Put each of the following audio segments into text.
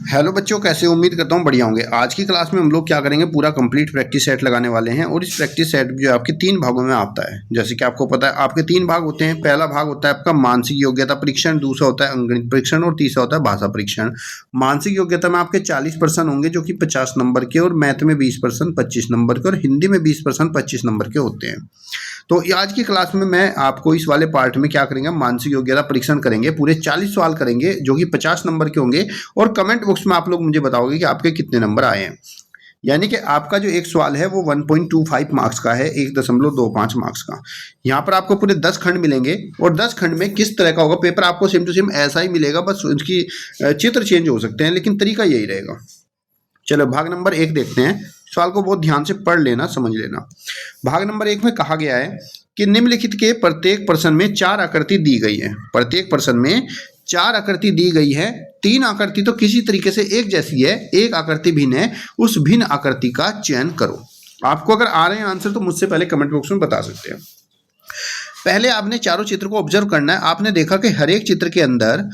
Hello बच्चों, कैसे हो? उम्मीद करता हूँ बढ़िया होंगे। आज की क्लास में हम लोग क्या करेंगे, पूरा कंप्लीट प्रैक्टिस सेट लगाने वाले हैं। और इस प्रैक्टिस सेट जो है आपके 3 भागों में आता है। जैसे कि आपको पता है, आपके 3 भाग होते हैं। पहला भाग होता है आपका मानसिक योग्यता परीक्षण, दूसरा होता है अंकगणित परीक्षण और तीसरा होता है भाषा परीक्षण। मानसिक योग्यता में आपके 40% होंगे जो कि 50 नंबर के, और मैथ में 20% 25 नंबर के, और हिंदी में 20% 25 नंबर के होते हैं। तो आज की क्लास में मैं आपको इस वाले पार्ट में क्या करेंगे, मानसिक योग्यता परीक्षण करेंगे। पूरे 40 सवाल करेंगे जो कि 50 नंबर के होंगे। और कमेंट बॉक्स में आप लोग मुझे बताओगे कि आपके कितने नंबर आए हैं। यानी कि आपका जो एक सवाल है वो 1.25 मार्क्स का है, 1.25 मार्क्स का। यहाँ पर आपको पूरे 10 खंड मिलेंगे, और 10 खंड में किस तरह का होगा पेपर, आपको सेम टू सेम ऐसा ही मिलेगा, बस उसकी चित्र चेंज हो सकते हैं, लेकिन तरीका यही रहेगा। चलो भाग नंबर 1 देखते हैं। सवाल को बहुत ध्यान से पढ़ लेना, समझ लेना। भाग नंबर 1 में कहा गया है कि निम्नलिखित के प्रत्येक प्रश्न में 4 आकृति दी गई है। प्रत्येक प्रश्न में 4 आकृति दी गई है। 3 आकृति तो किसी तरीके से एक जैसी है, एक आकृति भिन्न है। उस भिन्न आकृति का चयन करो। आपको अगर आ रहे हैं आंसर तो मुझसे पहले कमेंट बॉक्स में बता सकते हैं। पहले आपने चारों चित्र को ऑब्जर्व करना है। आपने देखा कि हर एक चित्र के अंदर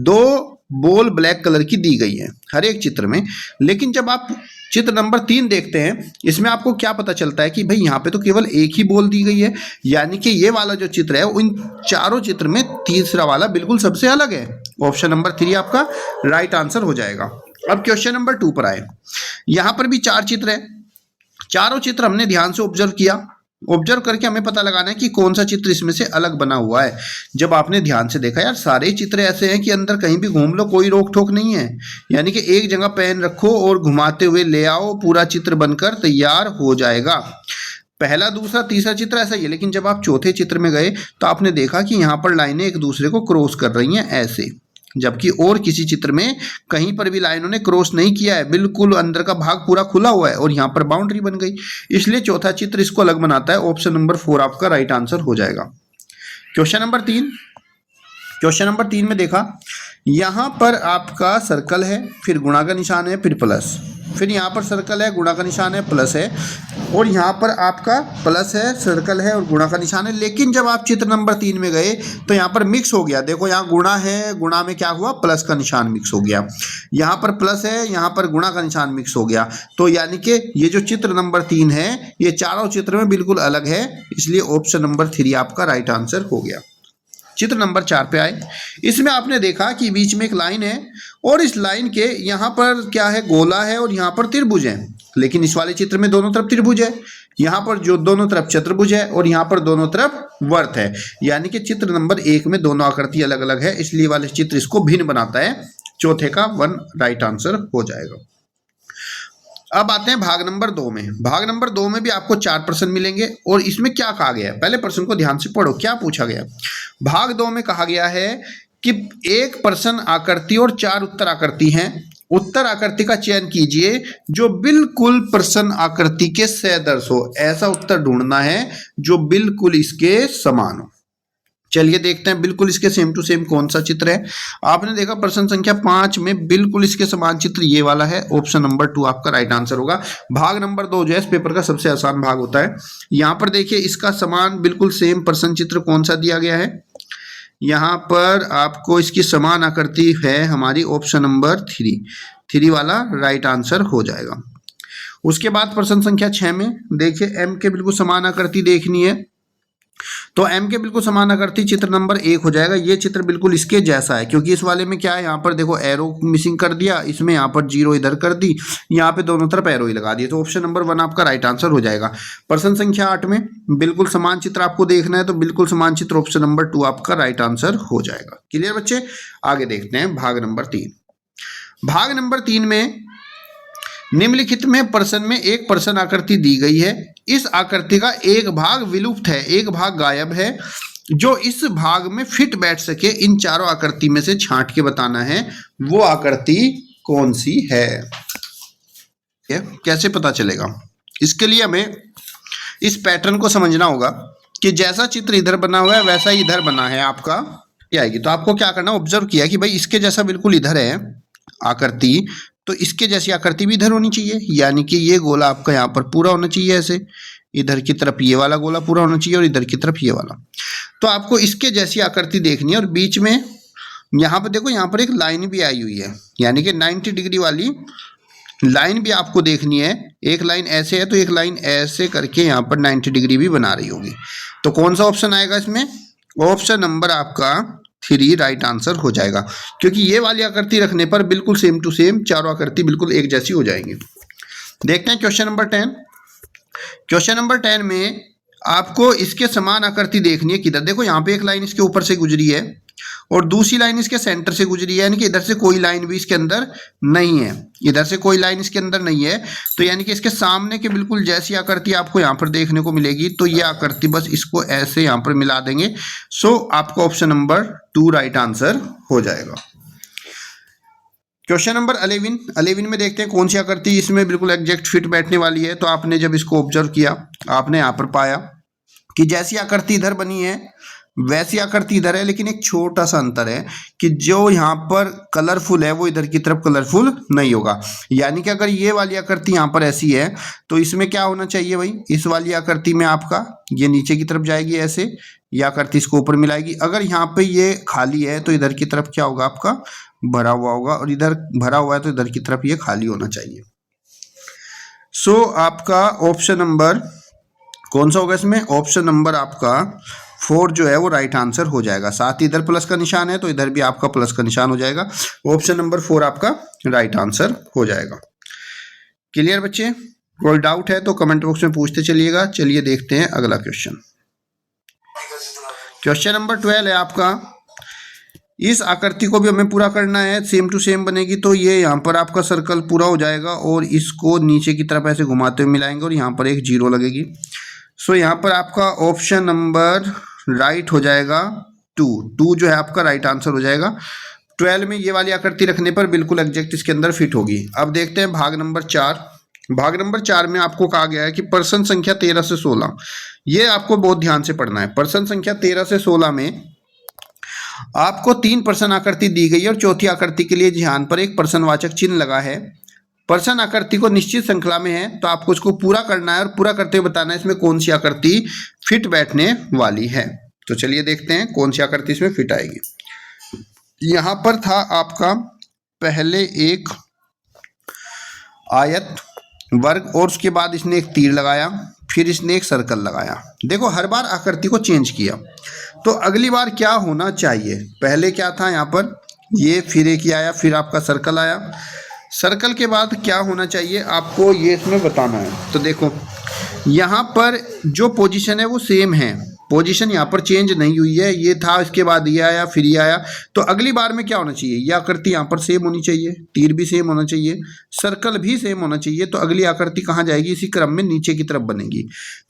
2 बॉल ब्लैक कलर की दी गई है, हर एक चित्र में। लेकिन जब आप चित्र नंबर 3 देखते हैं, इसमें आपको क्या पता चलता है कि भाई यहाँ पे तो केवल एक ही बॉल दी गई है। यानी कि ये वाला जो चित्र है, उन चारों चित्र में तीसरा वाला बिल्कुल सबसे अलग है। ऑप्शन नंबर 3 आपका राइट आंसर हो जाएगा। अब क्वेश्चन नंबर 2 पर आए। यहाँ पर भी 4 चित्र है। चारों चित्र हमने ध्यान से ऑब्जर्व किया। ऑब्जर्व करके हमें पता लगाना है कि कौन सा चित्र इसमें से अलग बना हुआ है। जब आपने ध्यान से देखा, यार सारे चित्र ऐसे हैं कि अंदर कहीं भी घूम लो, कोई रोक ठोक नहीं है। यानी कि एक जगह पेन रखो और घुमाते हुए ले आओ, पूरा चित्र बनकर तैयार हो जाएगा। पहला, दूसरा, तीसरा चित्र ऐसा ही है। लेकिन जब आप चौथे चित्र में गए तो आपने देखा कि यहाँ पर लाइनें एक दूसरे को क्रॉस कर रही हैं ऐसे, जबकि और किसी चित्र में कहीं पर भी लाइनों ने क्रॉस नहीं किया है। बिल्कुल अंदर का भाग पूरा खुला हुआ है और यहाँ पर बाउंड्री बन गई। इसलिए चौथा चित्र इसको अलग बनाता है। ऑप्शन नंबर 4 आपका राइट आंसर हो जाएगा। Question number 3। क्वेश्चन नंबर 3 में देखा, यहाँ पर आपका सर्कल है, फिर गुणा का निशान है, फिर प्लस, फिर यहाँ पर सर्कल है, गुणा का निशान है, प्लस है, और यहाँ पर आपका प्लस है, सर्कल है और गुणा का निशान है। लेकिन जब आप चित्र नंबर 3 में गए तो यहाँ पर मिक्स हो गया। देखो यहाँ गुणा है, गुणा में क्या हुआ, प्लस का निशान मिक्स हो गया। यहाँ पर प्लस है, यहाँ पर गुणा का निशान मिक्स हो गया। तो यानी कि ये जो चित्र नंबर 3 है, ये चारों चित्र में बिल्कुल अलग है। इसलिए ऑप्शन नंबर 3 आपका राइट आंसर हो गया। चित्र नंबर 4 पे आए। इसमें आपने देखा कि बीच में एक लाइन है, और इस लाइन के यहाँ पर क्या है, गोला है, और यहाँ पर त्रिभुज है। लेकिन इस वाले चित्र में दोनों तरफ त्रिभुज है। यहाँ पर जो दोनों तरफ चतुर्भुज है, और यहाँ पर दोनों तरफ वर्त है। यानी कि चित्र नंबर 1 में दोनों आकृति अलग अलग है, इसलिए वाले चित्र इसको भिन्न बनाता है। चौथे का 1 राइट आंसर हो जाएगा। अब आते हैं भाग नंबर 2 में। भाग नंबर 2 में भी आपको 4 प्रश्न मिलेंगे, और इसमें क्या कहा गया है, पहले प्रश्न को ध्यान से पढ़ो। क्या पूछा गया? भाग 2 में कहा गया है कि एक प्रश्न आकृति और 4 उत्तर आकृति हैं। उत्तर आकृति का चयन कीजिए जो बिल्कुल प्रश्न आकृति के सदृश हो। ऐसा उत्तर ढूंढना है जो बिल्कुल इसके समान हो। चलिए देखते हैं बिल्कुल इसके सेम टू सेम कौन सा चित्र है। आपने देखा प्रश्न संख्या 5 में बिल्कुल इसके समान चित्र ये वाला है। ऑप्शन नंबर 2 आपका राइट आंसर होगा। भाग नंबर 2 जो है इस पेपर का सबसे आसान भाग होता है। यहाँ पर देखिए इसका समान बिल्कुल सेम प्रश्न चित्र कौन सा दिया गया है। यहाँ पर आपको इसकी समान आकृति है हमारी, ऑप्शन नंबर 3 वाला राइट आंसर हो जाएगा। उसके बाद प्रश्न संख्या 6 में देखिए एम के बिल्कुल समान आकृति देखनी है, तो एम के बिल्कुल समान आकृति चित्र नंबर 1 हो जाएगा। ये चित्र बिल्कुल इसके जैसा है, क्योंकि इस वाले में क्या है, यहाँ पर देखो एरो मिसिंग कर दिया, इसमें यहाँ पर 0 इधर कर दी, यहाँ पे दोनों तरफ एरो ही लगा दिए। तो ऑप्शन नंबर 1 आपका राइट आंसर हो जाएगा। प्रश्न संख्या 8 में बिल्कुल समान चित्र आपको देखना है, तो बिल्कुल समान चित्र ऑप्शन नंबर 2 आपका राइट आंसर हो जाएगा। क्लियर बच्चे? आगे देखते हैं भाग नंबर 3। भाग नंबर 3 में निम्नलिखित में प्रश्न में एक प्रश्न आकृति दी गई है। इस आकृति का एक भाग विलुप्त है, एक भाग गायब है। जो इस भाग में फिट बैठ सके, इन चारों आकृति में से छांट के बताना है वो आकृति कौन सी है। कैसे पता चलेगा? इसके लिए हमें इस पैटर्न को समझना होगा कि जैसा चित्र इधर बना हुआ है वैसा ही इधर बना है आपका आएगी। तो आपको क्या करना, ऑब्जर्व किया कि भाई इसके जैसा बिल्कुल इधर है आकृति, तो इसके जैसी आकृति भी इधर होनी चाहिए। यानी कि ये गोला आपका यहाँ पर पूरा होना चाहिए ऐसे, इधर की तरफ ये वाला गोला पूरा होना चाहिए और इधर की तरफ ये वाला। तो आपको इसके जैसी आकृति देखनी है, और बीच में यहाँ पर देखो, यहाँ पर एक लाइन भी आई हुई है, यानी कि 90 डिग्री वाली लाइन भी आपको देखनी है। एक लाइन ऐसे है तो एक लाइन ऐसे करके यहाँ पर 90 डिग्री भी बना रही होगी। तो कौन सा ऑप्शन आएगा इसमें? ऑप्शन नंबर आपका 3 राइट आंसर हो जाएगा, क्योंकि ये वाली आकृति रखने पर बिल्कुल सेम टू सेम चारों आकृति बिल्कुल एक जैसी हो जाएंगी। देखते हैं क्वेश्चन नंबर 10। क्वेश्चन नंबर 10 में आपको इसके समान आकृति देखनी है। किधर? देखो यहाँ पे एक लाइन इसके ऊपर से गुजरी है और दूसरी लाइन इसके सेंटर से गुजरी है, यानी कि इधर से कोई लाइन भी इसके अंदर नहीं है, इधर से कोई लाइन इसके अंदर नहीं है। तो यानी कि इसके सामने के बिल्कुल जैसी आकृति आपको यहाँ पर देखने को मिलेगी। तो ये आकृति बस इसको ऐसे यहाँ पर मिला देंगे। सो आपका ऑप्शन नंबर 2 राइट आंसर हो जाएगा। क्वेश्चन नंबर 11 में देखते हैं कौन सी आकृति इसमें बिल्कुल एग्जैक्ट फिट बैठने वाली है। तो आपने जब इसको ऑब्जर्व किया, आपने यहाँ पर पाया कि जैसी आकृति इधर बनी है वैसी आकृति इधर है, लेकिन एक छोटा सा अंतर है कि जो यहाँ पर कलरफुल है वो इधर की तरफ कलरफुल नहीं होगा। यानी कि अगर ये वाली आकृति यहाँ पर ऐसी है तो इसमें क्या होना चाहिए भाई? इस वाली आकृति में आपका ये नीचे की तरफ जाएगी ऐसे, ये आकृति इसको ऊपर मिलाएगी। अगर यहाँ पे ये खाली है तो इधर की तरफ क्या होगा? आपका भरा हुआ होगा, और इधर भरा हुआ है तो इधर की तरफ ये खाली होना चाहिए। सो आपका ऑप्शन नंबर कौन सा होगा इसमें? ऑप्शन नंबर आपका 4 जो है वो राइट आंसर हो जाएगा। साथ ही इधर प्लस का निशान है तो इधर भी आपका प्लस का निशान हो जाएगा। ऑप्शन नंबर 4 आपका राइट आंसर हो जाएगा। क्लियर बच्चे? कोई डाउट है तो कमेंट बॉक्स में पूछते चलिएगा। चलिए देखते हैं अगला क्वेश्चन। क्वेश्चन नंबर 12 है आपका। इस आकृति को भी हमें पूरा करना है, सेम टू सेम बनेगी। तो ये यहाँ पर आपका सर्कल पूरा हो जाएगा और इसको नीचे की तरफ ऐसे घुमाते हुए मिलाएंगे और यहाँ पर एक 0 लगेगी। सो यहाँ पर आपका ऑप्शन नंबर राइट हो जाएगा 2 जो है आपका राइट आंसर हो जाएगा। 12 में ये वाली आकृति रखने पर बिल्कुल एग्जैक्ट इसके अंदर फिट होगी। अब देखते हैं भाग नंबर 4। भाग नंबर 4 में आपको कहा गया है कि प्रश्न संख्या 13 से 16, ये आपको बहुत ध्यान से पढ़ना है। प्रश्न संख्या 13 से 16 में आपको 3 प्रश्न आकृति दी गई है और चौथी आकृति के लिए ध्यान पर एक प्रश्नवाचक चिन्ह लगा है। प्रश्न आकृति को निश्चित श्रृंखला में है तो आपको इसको पूरा करना है और पूरा करते हुए बताना है इसमें कौन सी आकृति फिट बैठने वाली है। तो चलिए देखते हैं कौन सी आकृति इसमें फिट आएगी। यहां पर था आपका पहले एक आयत वर्ग और उसके बाद इसने एक तीर लगाया, फिर इसने एक सर्कल लगाया। देखो हर बार आकृति को चेंज किया। तो अगली बार क्या होना चाहिए? पहले क्या था यहाँ पर? ये फिर एक ही आया, फिर आपका सर्कल आया। सर्कल के बाद क्या होना चाहिए आपको ये इसमें बताना है। तो देखो यहाँ पर जो पोजीशन है वो सेम है, पोजीशन यहाँ पर चेंज नहीं हुई है। ये था, इसके बाद ये आया, फिर ये आया। तो अगली बार में क्या होना चाहिए? ये आकृति यहाँ पर सेम होनी चाहिए, तीर भी सेम होना चाहिए, सर्कल भी सेम होना चाहिए। तो अगली आकृति कहाँ जाएगी? इसी क्रम में नीचे की तरफ बनेगी।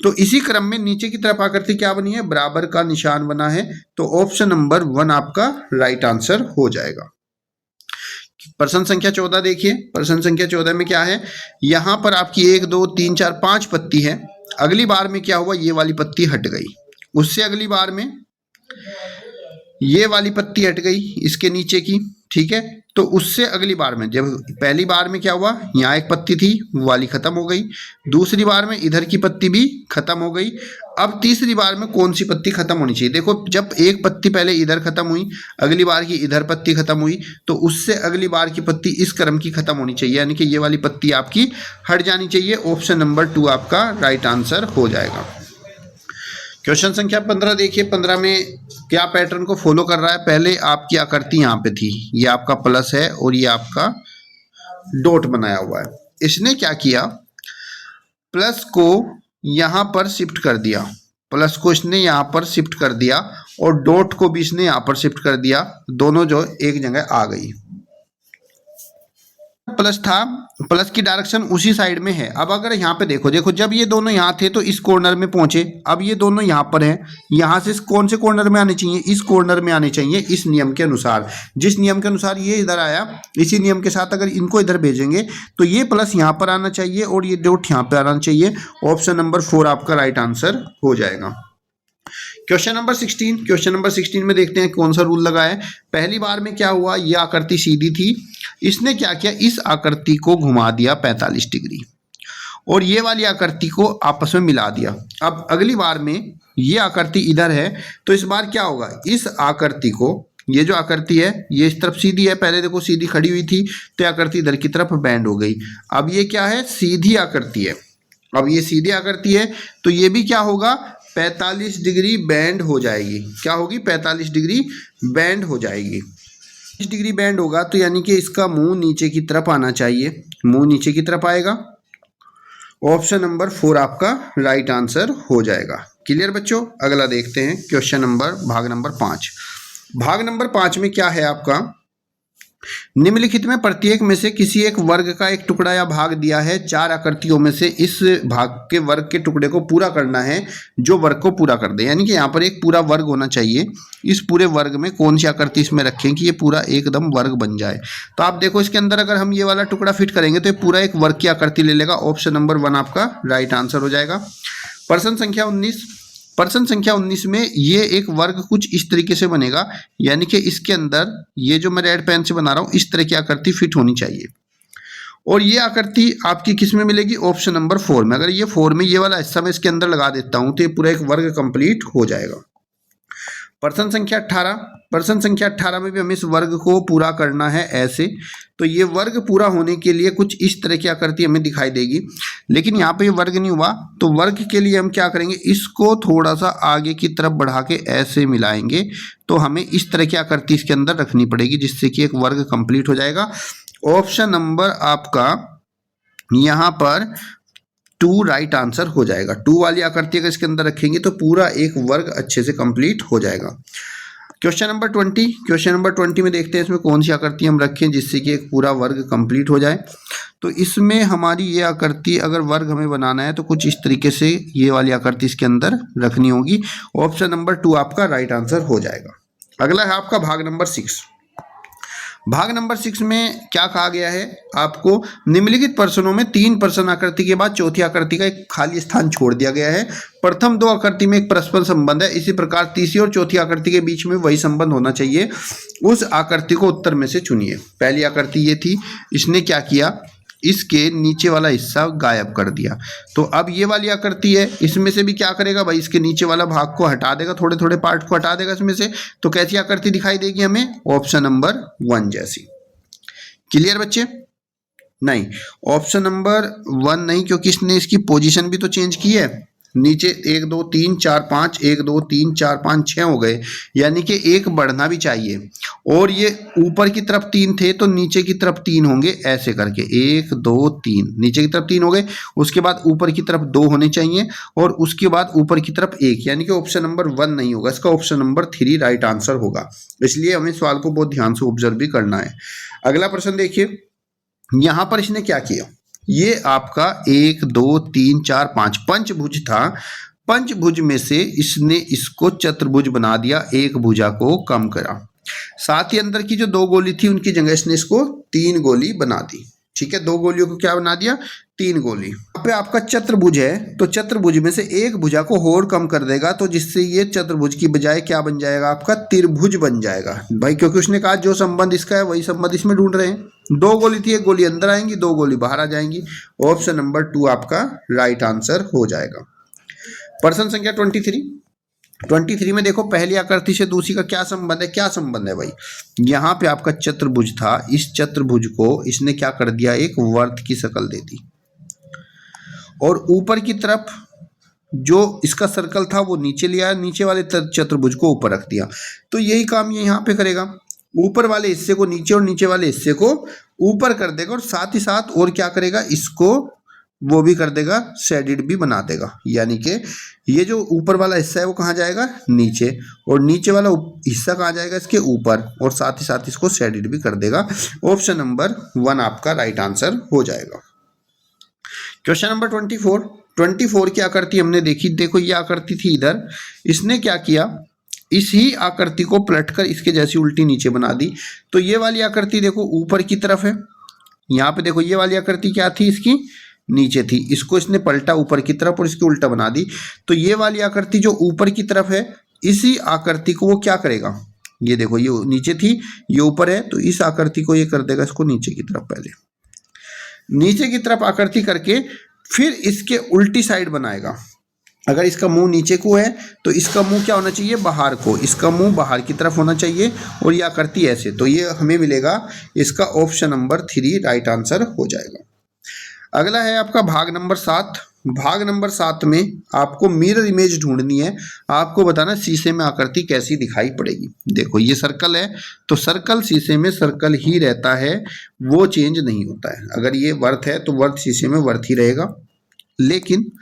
तो इसी क्रम में नीचे की तरफ आकृति क्या बनी है? बराबर का निशान बना है। तो ऑप्शन नंबर 1 आपका राइट आंसर हो जाएगा। प्रश्न संख्या 14 देखिए। प्रश्न संख्या 14 में क्या है? यहाँ पर आपकी 1 2 3 4 5 पत्ती है। अगली बार में क्या हुआ? ये वाली पत्ती हट गई। उससे अगली बार में ये वाली पत्ती हट गई इसके नीचे की, ठीक है। तो उससे अगली बार में, जब पहली बार में क्या हुआ? यहाँ एक पत्ती थी, वो वाली खत्म हो गई। दूसरी बार में इधर की पत्ती भी खत्म हो गई। अब तीसरी बार में कौन सी पत्ती खत्म होनी चाहिए? देखो जब एक पत्ती पहले इधर खत्म हुई, अगली बार की इधर पत्ती खत्म हुई, तो उससे अगली बार की पत्ती इस क्रम की खत्म होनी चाहिए, यानी कि ये वाली पत्ती आपकी हट जानी चाहिए। ऑप्शन नंबर 2 आपका राइट आंसर हो जाएगा। क्वेश्चन संख्या 15 देखिए। 15 में क्या पैटर्न को फॉलो कर रहा है? पहले आपकी आकृति यहाँ पे थी, ये आपका प्लस है और ये आपका डॉट बनाया हुआ है। इसने क्या किया? प्लस को यहाँ पर शिफ्ट कर दिया, प्लस को इसने यहाँ पर शिफ्ट कर दिया और डॉट को भी इसने यहाँ पर शिफ्ट कर दिया। दोनों जो एक जगह आ गई। प्लस था, प्लस की डायरेक्शन उसी साइड में है। अब अगर यहाँ पे देखो, जब ये दोनों यहाँ थे तो इस कॉर्नर में पहुंचे, अब ये दोनों यहाँ पर हैं। यहाँ से कौन से कॉर्नर में आने चाहिए? इस कॉर्नर में आने चाहिए, इस नियम के अनुसार। जिस नियम के अनुसार ये इधर आया, इसी नियम के साथ अगर इनको इधर भेजेंगे तो ये प्लस यहाँ पर आना चाहिए और ये डॉट यहाँ पर आना चाहिए। ऑप्शन नंबर 4 आपका राइट आंसर हो जाएगा। Question number 16। क्वेश्चन नंबर 16 में देखते हैं कौन सा रूल लगा है। पहली बार में क्या हुआ? ये आकृति सीधी थी, इसने क्या किया? इस आकृति को घुमा दिया 45 डिग्री और ये वाली आकृति को आपस में मिला दिया। अब अगली बार में ये आकृति इधर है तो इस बार क्या होगा? इस आकृति को ये जो आकृति है ये इस तरफ सीधी है, पहले देखो सीधी खड़ी हुई थी तो आकृति इधर की तरफ बैंड हो गई। अब ये क्या है, सीधी आकृति है। अब ये सीधी आकृति है तो ये भी क्या होगा, 45 डिग्री बैंड हो जाएगी। क्या होगी, 45 डिग्री बैंड हो जाएगी। 45 डिग्री बैंड होगा तो यानी कि इसका मुंह नीचे की तरफ आना चाहिए, मुंह नीचे की तरफ आएगा। ऑप्शन नंबर 4 आपका राइट आंसर हो जाएगा। क्लियर बच्चों, अगला देखते हैं क्वेश्चन नंबर भाग नंबर 5। भाग नंबर 5 में क्या है आपका, निम्नलिखित में प्रत्येक में से किसी एक वर्ग का एक टुकड़ा या भाग दिया है। 4 आकृतियों में से इस भाग के वर्ग के टुकड़े को पूरा करना है जो वर्ग को पूरा कर दे। यानी कि यहाँ पर एक पूरा वर्ग होना चाहिए। इस पूरे वर्ग में कौन सी आकृति इसमें रखें कि ये पूरा एकदम वर्ग बन जाए। तो आप देखो इसके अंदर अगर हम ये वाला टुकड़ा फिट करेंगे तो ये पूरा एक वर्ग की आकृति ले लेगा। ऑप्शन नंबर 1 आपका राइट आंसर हो जाएगा। प्रश्न संख्या 19। प्रश्न संख्या 19 में ये एक वर्ग कुछ इस तरीके से बनेगा, यानी कि इसके अंदर ये जो मैं रेड पेन से बना रहा हूं इस तरह की आकृति फिट होनी चाहिए। और ये आकृति आपकी किस में मिलेगी, ऑप्शन नंबर 4 में। अगर ये 4 में ये वाला हिस्सा मैं इसके अंदर लगा देता हूं तो ये पूरा एक वर्ग कंप्लीट हो जाएगा। प्रश्न संख्या 18। प्रश्न संख्या 18 में भी हमें इस वर्ग को पूरा करना है ऐसे। तो ये वर्ग पूरा होने के लिए कुछ इस तरह की आकृति हमें दिखाई देगी, लेकिन यहाँ पे ये वर्ग नहीं हुआ तो वर्ग के लिए हम क्या करेंगे, इसको थोड़ा सा आगे की तरफ बढ़ा के ऐसे मिलाएंगे तो हमें इस तरह की आकृति इसके अंदर रखनी पड़ेगी जिससे कि एक वर्ग कंप्लीट हो जाएगा। ऑप्शन नंबर आपका यहाँ पर 2 राइट आंसर हो जाएगा। 2 वाली आकृति अगर इसके अंदर रखेंगे तो पूरा एक वर्ग अच्छे से कंप्लीट हो जाएगा। Question number 20। क्वेश्चन नंबर 20 में देखते हैं इसमें कौन सी आकृति हम रखें जिससे कि एक पूरा वर्ग कंप्लीट हो जाए। तो इसमें हमारी ये आकृति अगर वर्ग हमें बनाना है तो कुछ इस तरीके से ये वाली आकृति इसके अंदर रखनी होगी। ऑप्शन नंबर 2 आपका राइट आंसर हो जाएगा। अगला है आपका भाग नंबर 6। भाग नंबर 6 में क्या कहा गया है आपको, निम्नलिखित प्रश्नों में 3 प्रश्न आकृति के बाद चौथी आकृति का एक खाली स्थान छोड़ दिया गया है। प्रथम 2 आकृति में एक परस्पर संबंध है, इसी प्रकार तीसरी और चौथी आकृति के बीच में वही संबंध होना चाहिए। उस आकृति को उत्तर में से चुनिए। पहली आकृति ये थी, इसने क्या किया, इसके नीचे वाला हिस्सा गायब कर दिया। तो अब ये वाली आकृति है, इसमें से भी क्या करेगा भाई, इसके नीचे वाला भाग को हटा देगा, थोड़े थोड़े पार्ट को हटा देगा इसमें से। तो कैसी आकृति दिखाई देगी हमें, ऑप्शन नंबर 1 जैसी। क्लियर बच्चे, नहीं ऑप्शन नंबर 1 नहीं, क्योंकि इसने इसकी पोजीशन भी तो चेंज की है। नीचे 1 2 3 4 5 1 2 3 4 5 6 हो गए, यानी कि एक बढ़ना भी चाहिए। और ये ऊपर की तरफ 3 थे तो नीचे की तरफ 3 होंगे, ऐसे करके 1 2 3 नीचे की तरफ 3 हो गए। उसके बाद ऊपर की तरफ 2 होने चाहिए और उसके बाद ऊपर की तरफ 1, यानी कि ऑप्शन नंबर 1 नहीं होगा, इसका ऑप्शन नंबर 3 राइट आंसर होगा। इसलिए हमें सवाल को बहुत ध्यान से ऑब्जर्व भी करना है। अगला प्रश्न देखिए, यहां पर इसने क्या किया, ये आपका 1 2 3 4 5 पंचभुज था। पंचभुज में से इसने इसको चतुर्भुज बना दिया, एक भुजा को कम करा। साथ ही अंदर की जो 2 गोली थी उनकी जगह इसने इसको 3 गोली बना दी। ठीक है, 2 गोलियों को क्या बना दिया, 3 गोली। यहाँ पे आपका चतुर्भुज है तो चतुर्भुज में से एक भुजा को और कम कर देगा, तो जिससे ये चतुर्भुज की बजाय क्या बन जाएगा, आपका त्रिभुज बन जाएगा भाई, क्योंकि उसने कहा जो संबंध इसका है वही संबंध इसमें ढूंढ रहे हैं। 2 गोली थी, एक गोली अंदर आएंगी, 2 गोली बाहर आ जाएंगी। ऑप्शन नंबर 2 आपका राइट आंसर हो जाएगा। प्रश्न संख्या 23 में देखो, पहली आकृति से दूसरी का क्या संबंध है, क्या संबंध है भाई, यहाँ पे आपका चतुर्भुज था, इस चतुर्भुज को इसने क्या कर दिया, एक वर्त की शक्ल दे दी। और ऊपर की तरफ जो इसका सर्कल था वो नीचे लिया, नीचे वाले चतुर्भुज को ऊपर रख दिया। तो यही काम ये यहाँ पे करेगा, ऊपर वाले हिस्से को नीचे और नीचे वाले हिस्से को ऊपर कर देगा, और साथ ही साथ और क्या करेगा, इसको वो भी कर देगा, शेडेड भी बना देगा। यानी कि ये जो ऊपर वाला हिस्सा है वो कहाँ जाएगा, नीचे, और नीचे वाला हिस्सा कहाँ जाएगा, इसके ऊपर, और साथ ही साथ इसको शेडेड भी कर देगा। ऑप्शन नंबर 1 आपका राइट आंसर हो जाएगा। क्वेश्चन नंबर 24 की आकृति हमने देखी। देखो ये आकृति थी इधर, इसने क्या किया, इसी आकृति को पलटकर इसके जैसी उल्टी नीचे बना दी। तो ये वाली आकृति देखो ऊपर की तरफ है, यहाँ पे देखो ये वाली आकृति क्या थी, इसकी नीचे थी, इसको इसने पलटा ऊपर की तरफ और इसकी उल्टा बना दी। तो ये वाली आकृति जो ऊपर की तरफ है, इसी आकृति को वो क्या करेगा, ये देखो ये नीचे थी ये ऊपर है, तो इस आकृति को ये कर देगा इसको नीचे की तरफ, पहले नीचे की तरफ आकृति करके फिर इसके उल्टी साइड बनाएगा। अगर इसका मुंह नीचे को है तो इसका मुंह क्या होना चाहिए, बाहर को, इसका मुंह बाहर की तरफ होना चाहिए और ये आकृति ऐसे। तो ये हमें मिलेगा इसका ऑप्शन नंबर 3 राइट आंसर हो जाएगा। अगला है आपका भाग नंबर 7। भाग नंबर 7 में आपको मिरर इमेज ढूंढनी है। आपको बताना शीशे में आकृति कैसी दिखाई पड़ेगी। देखो ये सर्कल है तो सर्कल शीशे में सर्कल ही रहता है, वो चेंज नहीं होता है। अगर ये वर्थ है तो वर्थ शीशे में वर्थ ही रहेगा। लेकिन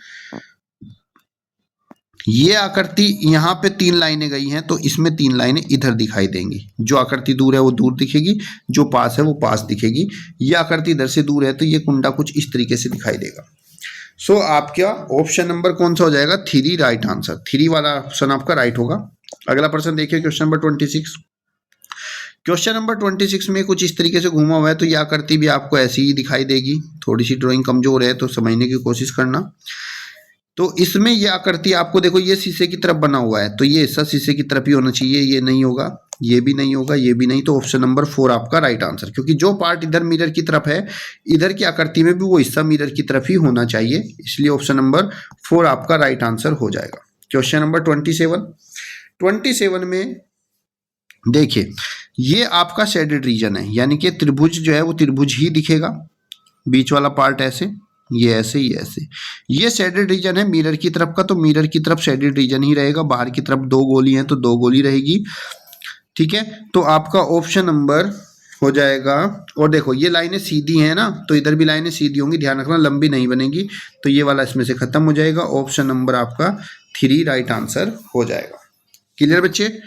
ये आकृति यहाँ पे 3 लाइनें गई हैं तो इसमें 3 लाइनें इधर दिखाई देंगी। जो आकृति दूर है वो दूर दिखेगी, जो पास है वो पास दिखेगी। ये आकृति इधर से दूर है तो ये कुंडा कुछ इस तरीके से दिखाई देगा। सो आपका ऑप्शन नंबर कौन सा हो जाएगा, 3 राइट आंसर। 3 वाला ऑप्शन आपका राइट होगा। अगला प्रश्न देखिए, क्वेश्चन नंबर 26। क्वेश्चन नंबर 26 में कुछ इस तरीके से घूमा हुआ है तो यह आकृति भी आपको ऐसी ही दिखाई देगी। थोड़ी सी ड्राइंग कमजोर है तो समझने की कोशिश करना। तो इसमें यह आकृति आपको देखो ये शीशे की तरफ बना हुआ है तो ये हिस्सा शीशे की तरफ ही होना चाहिए। ये नहीं होगा, ये भी नहीं होगा, ये भी नहीं। तो ऑप्शन नंबर 4 आपका राइट आंसर, क्योंकि जो पार्ट इधर मिरर की तरफ है इधर की आकृति में भी वो हिस्सा मिरर की तरफ ही होना चाहिए, इसलिए ऑप्शन नंबर 4 आपका राइट आंसर हो जाएगा। क्वेश्चन नंबर 27 में देखिए ये आपका शेडेड रीजन है, यानी कि त्रिभुज जो है वो त्रिभुज ही दिखेगा। बीच वाला पार्ट ऐसे, ये ऐसे, ये ऐसे। ये शेडेड रीजन है मिरर की तरफ का तो मिरर की तरफ शेडेड रीजन ही रहेगा। बाहर की तरफ 2 गोली हैं तो 2 गोली रहेगी। ठीक है, तो आपका ऑप्शन नंबर हो जाएगा। और देखो ये लाइनें सीधी हैं ना, तो इधर भी लाइनें सीधी होंगी, ध्यान रखना, लंबी नहीं बनेगी। तो ये वाला इसमें से खत्म हो जाएगा। ऑप्शन नंबर आपका 3 राइट आंसर हो जाएगा। क्लियर बच्चे?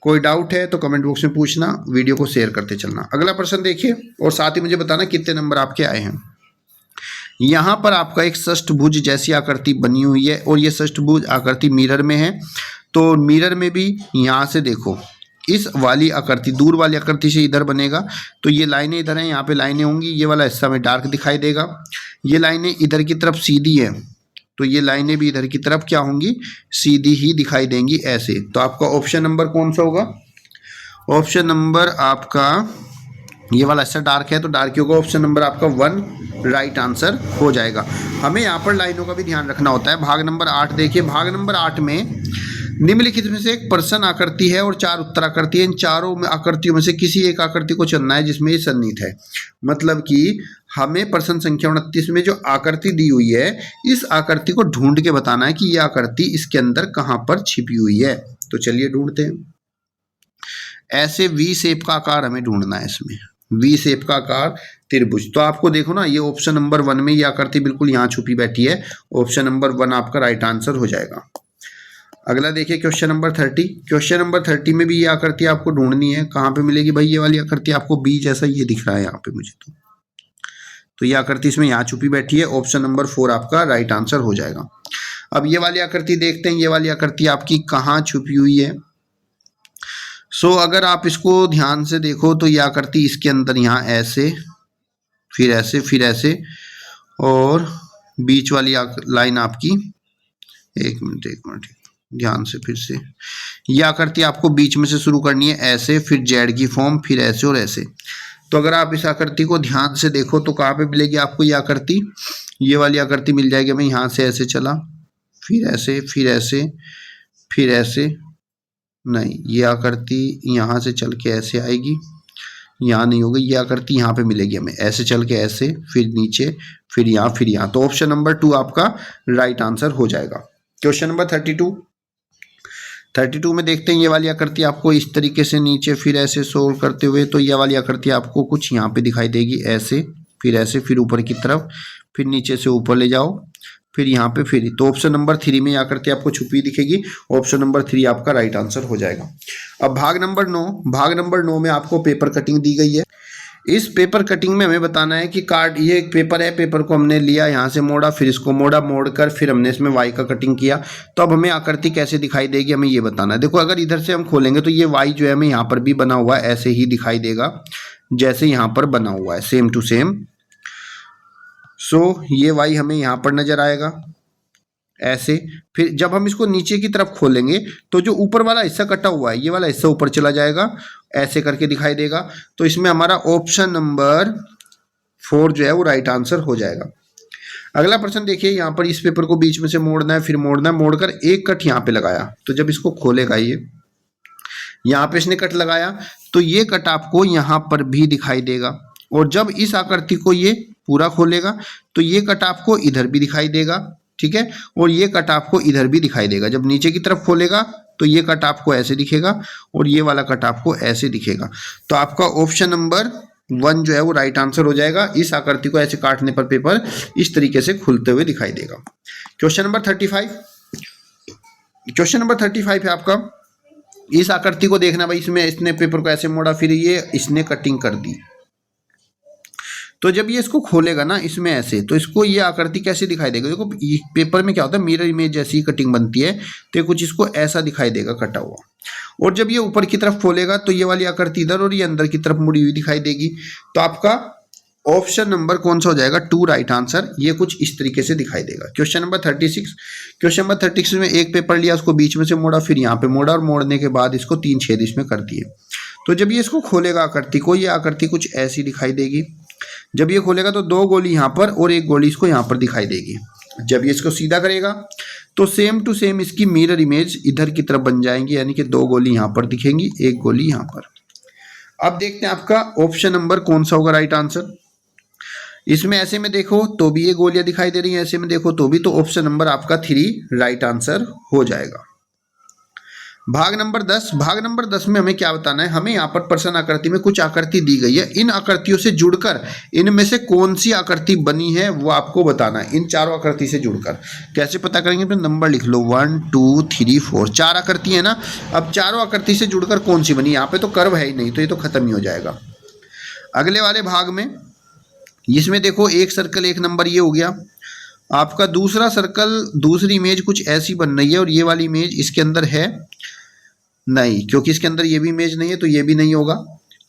कोई डाउट है तो कमेंट बॉक्स में पूछना, वीडियो को शेयर करते चलना। अगला प्रश्न देखिए और साथ ही मुझे बताना कितने नंबर आपके आए हैं। यहाँ पर आपका एक षष्ठभुज जैसी आकृति बनी हुई है और ये षष्ठभुज आकृति मिरर में है। तो मिरर में भी यहाँ से देखो इस वाली आकृति, दूर वाली आकृति से इधर बनेगा तो ये लाइनें इधर हैं, यहाँ पे लाइनें होंगी। ये वाला हिस्सा में डार्क दिखाई देगा। ये लाइनें इधर की तरफ सीधी है तो ये लाइनें भी इधर की तरफ क्या होंगी, सीधी ही दिखाई देंगी ऐसे। तो आपका ऑप्शन नंबर कौन सा होगा? ऑप्शन नंबर आपका ये वाला हिस्सा डार्क है तो डार्क ही होगा। ऑप्शन नंबर आपका 1 राइट आंसर हो जाएगा। हमें यहाँ पर लाइनों का भी ध्यान रखना होता है। भाग नंबर 8 देखिए। भाग नंबर 8 में निम्नलिखित में से एक प्रश्न आकृति है और 4 उत्तर आकृति है। इन चारों में आकृतियों में से किसी एक आकृति को चुनना है जिसमें ये सन्निहित है। मतलब कि हमें प्रश्न संख्या 29 में जो आकृति दी हुई है इस आकृति को ढूंढ के बताना है कि यह आकृति इसके अंदर कहाँ पर छिपी हुई है। तो चलिए ढूंढते हैं। ऐसे वी शेप का आकार हमें ढूंढना है। इसमें वी शेप का आकार त्रिभुज। तो आपको देखो ना ये ऑप्शन नंबर 1 में ये आकृति बिल्कुल यहाँ छुपी बैठी है। ऑप्शन नंबर 1 आपका राइट आंसर हो जाएगा। अगला देखिए क्वेश्चन नंबर 30। क्वेश्चन नंबर 30 में भी ये आकृति आपको ढूंढनी है। कहाँ पे मिलेगी भाई? ये वाली आकृति आपको बी जैसा ये दिख रहा है यहाँ पे मुझे। तो ये आकृति इसमें यहाँ छुपी बैठी है। ऑप्शन नंबर 4 आपका राइट आंसर हो जाएगा। अब ये वाली आकृति देखते हैं, ये वाली आकृति आपकी कहाँ छुपी हुई है। सो अगर आप इसको ध्यान से देखो तो ये आकृति इसके अंदर यहाँ ऐसे, फिर ऐसे, फिर ऐसे, और बीच वाली लाइन आपकी, एक मिनट ध्यान से, फिर से ये आकृति आपको बीच में से शुरू करनी है ऐसे, फिर जेड की फॉर्म, फिर ऐसे और ऐसे। तो अगर आप इस आकृति को ध्यान से देखो तो कहाँ पे मिलेगी आपको ये आकृति? ये वाली आकृति मिल जाएगी हमें। यहाँ से ऐसे चला, फिर ऐसे, फिर ऐसे, फिर ऐसे, नहीं ये आकृति यहाँ से चल के ऐसे आएगी, यहाँ नहीं होगी। ये आकृति यहाँ पे मिलेगी हमें, ऐसे चल के ऐसे, फिर नीचे, फिर यहाँ, फिर यहाँ। तो ऑप्शन नंबर 2 आपका राइट आंसर हो जाएगा। क्वेश्चन नंबर 32 में देखते हैं ये वाली आकृति आपको इस तरीके से नीचे फिर ऐसे सोल्व करते हुए। तो ये वाली आकृति आपको कुछ यहाँ पे दिखाई देगी ऐसे, फिर ऐसे, फिर ऊपर की तरफ, फिर नीचे से ऊपर ले जाओ, फिर यहाँ पे फिर। तो ऑप्शन नंबर 3 में आकृति आपको छुपी दिखेगी। ऑप्शन नंबर 3 आपका राइट आंसर हो जाएगा। अब भाग नंबर 9 में आपको पेपर कटिंग दी गई है। इस पेपर कटिंग में हमें बताना है कि कार्ड, ये एक पेपर है, पेपर को हमने लिया, यहाँ से मोड़ा, फिर इसको मोड़ कर फिर हमने इसमें वाई का कटिंग किया। तो अब हमें आकृति कैसे दिखाई देगी हमें ये बताना है। देखो अगर इधर से हम खोलेंगे तो ये वाई जो है हमें यहाँ पर भी बना हुआ है, ऐसे ही दिखाई देगा जैसे यहाँ पर बना हुआ है, सेम टू सेम। सो ये वाई हमें यहाँ पर नजर आएगा ऐसे। फिर जब हम इसको नीचे की तरफ खोलेंगे तो जो ऊपर वाला हिस्सा कटा हुआ है ये वाला हिस्सा ऊपर चला जाएगा, ऐसे करके दिखाई देगा। तो इसमें हमारा ऑप्शन नंबर 4 जो है वो राइट आंसर हो जाएगा। अगला प्रश्न देखिए, यहाँ पर इस पेपर को बीच में से मोड़ना है, फिर मोड़ना है, मोड़कर एक कट यहाँ पे लगाया। तो जब इसको खोलेगा, ये यहाँ पे इसने कट लगाया, तो ये कट आपको यहाँ पर भी दिखाई देगा। और जब इस आकृति को ये पूरा खोलेगा तो ये कट आपको इधर भी दिखाई देगा, ठीक है, और ये कट आपको इधर भी दिखाई देगा। जब नीचे की तरफ खोलेगा तो ये कट आपको ऐसे दिखेगा और ये वाला कट आपको ऐसे दिखेगा। तो आपका ऑप्शन नंबर 1 जो है वो राइट आंसर हो जाएगा। इस आकृति को ऐसे काटने पर पेपर इस तरीके से खुलते हुए दिखाई देगा। क्वेश्चन नंबर 35, क्वेश्चन नंबर 35 है आपका, इस आकृति को देखना भाई, इसमें इसने पेपर को ऐसे मोड़ा, फिर ये इसने कटिंग कर दी। तो जब ये इसको खोलेगा ना इसमें ऐसे, तो इसको ये आकृति कैसे दिखाई देगा? देखो पेपर में क्या होता है, मिरर इमेज जैसी कटिंग बनती है, तो कुछ इसको ऐसा दिखाई देगा कटा हुआ। और जब ये ऊपर की तरफ खोलेगा तो ये वाली आकृति इधर और ये अंदर की तरफ मुड़ी हुई दिखाई देगी। तो आपका ऑप्शन नंबर कौन सा हो जाएगा? 2 राइट आंसर। ये कुछ इस तरीके से दिखाई देगा। क्वेश्चन नंबर 36, क्वेश्चन नंबर 36 में एक पेपर लिया, उसको बीच में से मोड़ा, फिर यहाँ पे मोड़ा और मोड़ने के बाद इसको 3 छेद इसमें कर दिए। तो जब ये इसको खोलेगा आकृति को, ये आकृति कुछ ऐसी दिखाई देगी। जब ये खोलेगा तो 2 गोली यहाँ पर और 1 गोली इसको यहाँ पर दिखाई देगी। जब ये इसको सीधा करेगा तो सेम टू सेम इसकी मिरर इमेज इधर की तरफ बन जाएंगी, यानी कि 2 गोली यहाँ पर दिखेंगी, 1 गोली यहाँ पर। अब देखते हैं आपका ऑप्शन नंबर कौन सा होगा राइट आंसर। इसमें ऐसे में देखो तो भी ये गोलियां दिखाई दे रही हैं, ऐसे में देखो तो भी, तो ऑप्शन नंबर आपका 3 राइट आंसर हो जाएगा। भाग नंबर 10, भाग नंबर 10 में हमें क्या बताना है? हमें यहाँ पर प्रश्न आकृति में कुछ आकृति दी गई है, इन आकृतियों से जुड़कर इनमें से कौन सी आकृति बनी है वो आपको बताना है। इन चारों आकृति से जुड़कर कैसे पता करेंगे? तो नंबर लिख लो 1 2 3 4, 4 आकृति है ना। अब चारों आकृति से जुड़कर कौन सी बनी? यहाँ पे तो कर्व है ही नहीं, तो ये तो खत्म ही हो जाएगा। अगले वाले भाग में इसमें देखो, एक सर्कल 1 नंबर ये हो गया आपका। दूसरा सर्कल, दूसरी इमेज कुछ ऐसी बन रही है और ये वाली इमेज इसके अंदर है नहीं, क्योंकि इसके अंदर ये भी इमेज नहीं है तो ये भी नहीं होगा।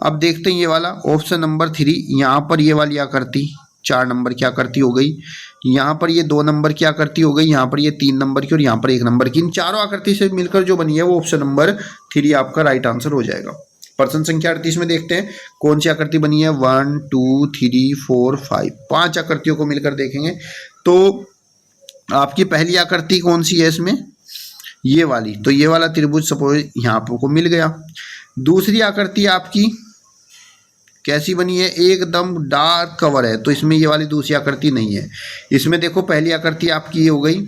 अब देखते हैं ये वाला ऑप्शन नंबर 3, यहाँ पर ये वाली आकृति 4 नंबर की आकृति हो गई, यहाँ पर ये 2 नंबर की आकृति हो गई, यहाँ पर ये 3 नंबर की और यहाँ पर 1 नंबर की। इन चारों आकृति से मिलकर जो बनी है वो ऑप्शन नंबर 3 आपका राइट आंसर हो जाएगा। प्रश्न संख्या 38 में देखते हैं कौन सी आकृति बनी है। 1 2 3 4 5, 5 आकृतियों को मिलकर देखेंगे तो आपकी पहली आकृति कौन सी है इसमें? ये वाली। तो ये वाला त्रिभुज सपोज यहाँ को मिल गया। दूसरी आकृति आपकी कैसी बनी है? एकदम डार्क कवर है, तो इसमें ये वाली दूसरी आकृति नहीं है। इसमें देखो पहली आकृति आपकी ये हो गई।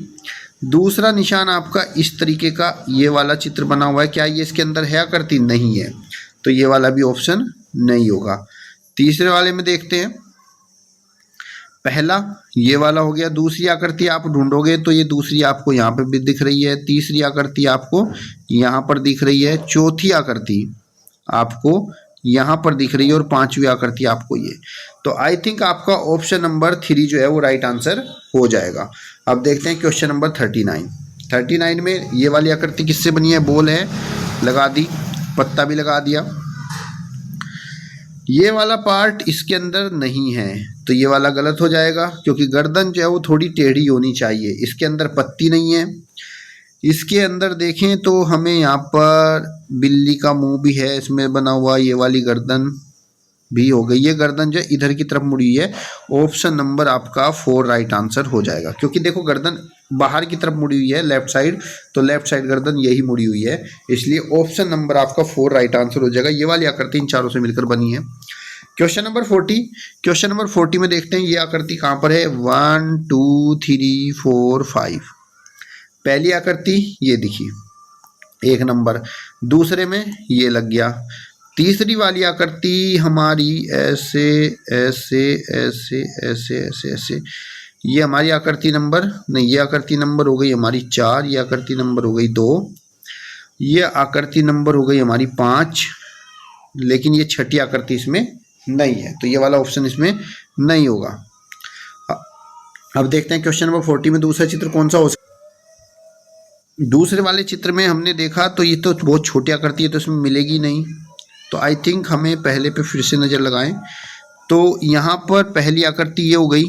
दूसरा निशान आपका इस तरीके का ये वाला चित्र बना हुआ है, क्या ये इसके अंदर है आकृति? नहीं है, तो ये वाला भी ऑप्शन नहीं होगा। तीसरे वाले में देखते हैं, पहला ये वाला हो गया। दूसरी आकृति आप ढूंढोगे तो ये दूसरी आपको यहाँ पे भी दिख रही है, तीसरी आकृति आपको यहाँ पर दिख रही है, चौथी आकृति आपको यहाँ पर दिख रही है और 5वीं आकृति आपको ये। तो आई थिंक आपका ऑप्शन नंबर 3 जो है वो राइट आंसर हो जाएगा। अब देखते हैं क्वेश्चन नंबर 39। 39 में ये वाली आकृति किससे बनी है? बॉल है, लगा दी, पत्ता भी लगा दिया। ये वाला पार्ट इसके अंदर नहीं है, तो ये वाला गलत हो जाएगा, क्योंकि गर्दन जो है वो थोड़ी टेढ़ी होनी चाहिए। इसके अंदर पत्ती नहीं है। इसके अंदर देखें तो हमें यहाँ पर बिल्ली का मुंह भी है इसमें बना हुआ, ये वाली गर्दन भी हो गई। ये गर्दन जो इधर की तरफ मुड़ी है। ऑप्शन नंबर आपका 4 राइट आंसर हो जाएगा, क्योंकि देखो गर्दन बाहर की तरफ मुड़ी हुई है लेफ्ट साइड, तो लेफ्ट साइड गर्दन यही मुड़ी हुई है, इसलिए ऑप्शन नंबर आपका 4 राइट आंसर हो जाएगा। ये वाली आकृति इन चारों से मिलकर बनी है। क्वेश्चन नंबर 40, क्वेश्चन नंबर 40 में देखते हैं ये आकृति कहाँ पर है। 1 2 3 4 5, पहली आकृति ये दिखी 1 नंबर, दूसरे में ये लग गया, तीसरी वाली आकृति हमारी ऐसे ऐसे ऐसे ऐसे ऐसे ऐसे, ये हमारी आकृति नंबर नहीं, ये आकृति नंबर हो गई हमारी 4, ये आकृति नंबर हो गई 2, ये आकृति नंबर हो गई हमारी 5, लेकिन ये छठी आकृति इसमें नहीं है, तो ये वाला ऑप्शन इसमें नहीं होगा। अब देखते हैं क्वेश्चन नंबर 40 में दूसरा चित्र कौन सा हो सकता है। दूसरे वाले चित्र में हमने देखा तो ये तो बहुत छोटी आकृति है, तो इसमें मिलेगी नहीं, तो आई थिंक हमें पहले पे फिर से नज़र लगाएं। तो यहाँ पर पहली आकृति ये हो गई,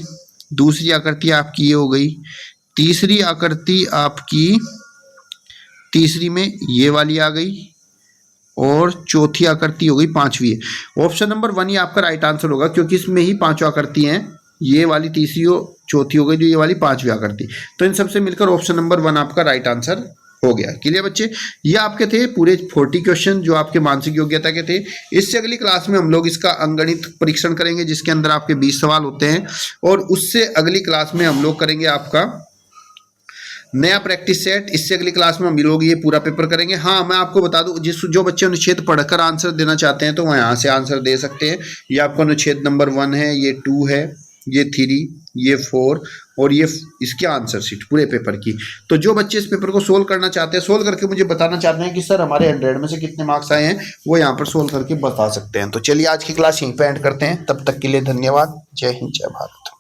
दूसरी आकृति आपकी ये हो गई, तीसरी आकृति आपकी तीसरी में ये वाली आ गई और चौथी आकृति हो गई 5वीं। ऑप्शन नंबर 1 ही आपका राइट आंसर होगा, क्योंकि इसमें ही 5 आकृति हैं। ये वाली तीसरी हो, चौथी हो गई जो ये वाली पांचवी आकृति। तो इन सबसे मिलकर ऑप्शन नंबर 1 आपका राइट आंसर हो गया। क्लियर बच्चे, ये आपके थे पूरे 40 क्वेश्चन जो आपके मानसिक योग्यता के थे। इससे अगली क्लास में हम लोग इसका अंकगणित परीक्षण करेंगे जिसके अंदर आपके 20 सवाल होते हैं, और उससे अगली क्लास में हम लोग करेंगे आपका नया प्रैक्टिस सेट। इससे अगली क्लास में हम लोग ये पूरा पेपर करेंगे। हाँ, मैं आपको बता दूं, जो बच्चे अनुच्छेद पढ़कर आंसर देना चाहते हैं तो वह यहाँ से आंसर दे सकते हैं। ये आपका अनुच्छेद नंबर 1 है, ये 2 है, ये 3, ये 4 और ये इसके आंसर शीट पूरे पेपर की। तो जो बच्चे इस पेपर को सोल्व करना चाहते हैं, सोल्व करके मुझे बताना चाहते हैं कि सर हमारे 100 में से कितने मार्क्स आए हैं, वो यहाँ पर सोल्व करके बता सकते हैं। तो चलिए आज की क्लास यहीं पे एंड करते हैं। तब तक के लिए धन्यवाद। जय हिंद, जय भारत।